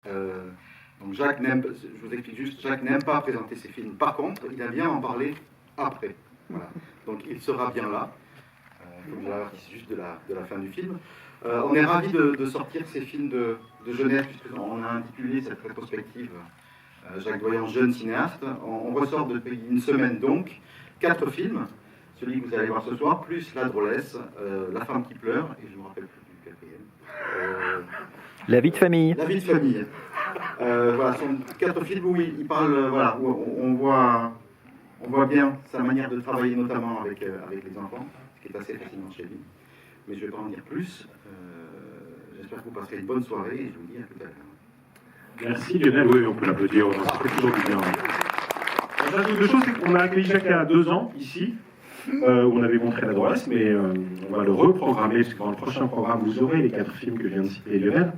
Donc Jacques n'aime, je vous explique juste, Jacques n'aime pas présenter ses films. Par contre, il aime bien en parler après. Voilà. Donc il sera bien là, comme je l'avertis juste de la fin du film. On est ravis de sortir ces films de jeunesse, puisqu'on a intitulé cette rétrospective Jacques Doyon, jeune cinéaste. On ressort depuis une semaine donc 4 films, celui que vous allez voir ce soir, plus La Drôlesse, La femme qui pleure, et je ne me rappelle plus du quatrième. La vie de famille. La vie de famille. Voilà, ce sont 4 films où il parle, voilà, où on voit bien sa manière de travailler, notamment avec les enfants, ce qui est assez fascinant chez lui. Mais je ne vais pas en dire plus. J'espère que vous passerez une bonne soirée et je vous dis à tout à l'heure. Merci Lionel, oui, on peut l'applaudir, ça fait toujours du bien. J'ajoute deux choses, c'est qu'on a accueilli Jacques il y a 2 ans, ici, où on avait montré La Drôlesse, mais on va le reprogrammer, parce que dans le prochain programme, vous aurez les 4 films que vient de citer Lionel.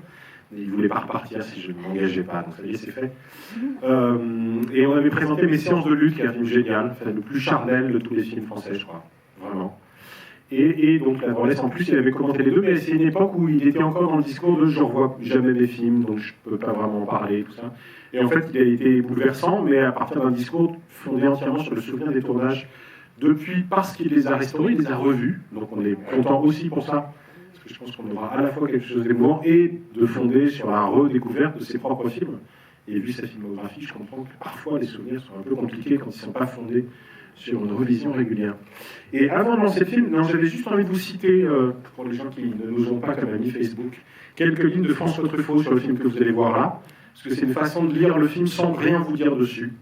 Il ne voulait pas repartir si je ne m'engageais pas, donc ça y est, c'est fait. Et on avait présenté Mes séances de lutte, qui est un film génial, le plus charnel de tous les films français, je crois, vraiment. Et donc La Drôlesse, en plus, il avait commenté les deux, mais c'est une époque où il était encore dans le discours de « je ne revois jamais mes films, donc je ne peux pas vraiment en parler », tout ça. Et en fait, il a été bouleversant, mais à partir d'un discours fondé entièrement sur le souvenir des tournages. Depuis, parce qu'il les a restaurés, il les a revus, donc on est content aussi pour ça, parce que je pense qu'on aura à la fois quelque chose d'émouvant et de fonder sur la redécouverte de ses propres films. Et vu sa filmographie, je comprends que parfois les souvenirs sont un peu compliqués quand ils ne sont pas fondés sur une revision régulière. Et avant de lancer le film, j'avais juste envie de vous citer, pour les gens qui ne nous ont pas comme amis Facebook, quelques lignes de François Truffaut sur le film que vous allez voir là, parce que c'est une façon de lire le film sans rien vous dire dessus.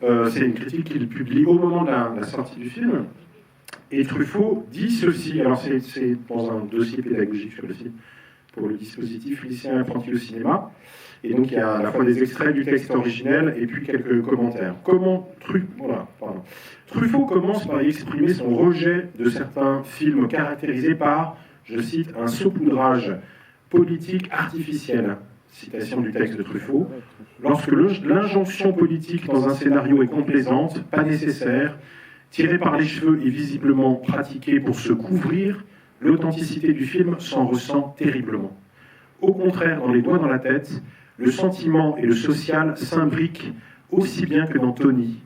C'est une critique qu'il publie au moment de la sortie du film. Et Truffaut dit ceci, alors c'est dans un dossier pédagogique sur le site, pour le dispositif lycéen apprenti au cinéma. Et donc il y a à la fois des extraits du texte originel et puis quelques commentaires. Truffaut commence par y exprimer son rejet de certains films caractérisés par, je cite, un saupoudrage politique artificiel. Citation du texte de Truffaut. Lorsque l'injonction politique dans un scénario est complaisante, pas nécessaire, tirée par les cheveux et visiblement pratiquée pour se couvrir, l'authenticité du film s'en ressent terriblement. Au contraire, dans Les Doigts dans la tête, le sentiment et le social s'imbriquent aussi bien que dans Tony.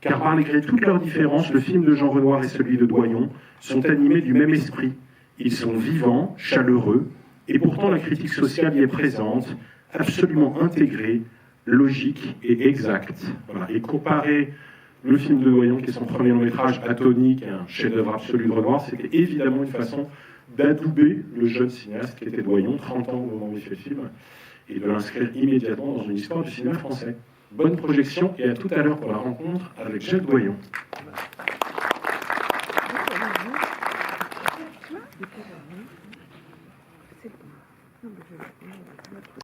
Car malgré toutes leurs différences, le film de Jean Renoir et celui de Doyon sont animés du même esprit. Ils sont vivants, chaleureux, et pourtant la critique sociale y est présente, absolument intégrée, logique et exacte. Voilà. Et comparer le film de Doyon, qui est son premier long-métrage, à Tony, qui est un chef-d'œuvre absolu de Renoir, c'était évidemment une façon d'adouber le jeune cinéaste qui était Doyon, 30 ans au moment où il fait le film, et de l'inscrire immédiatement dans une histoire du cinéma français. Bonne projection et à tout à l'heure pour la rencontre avec Jacques Doyon.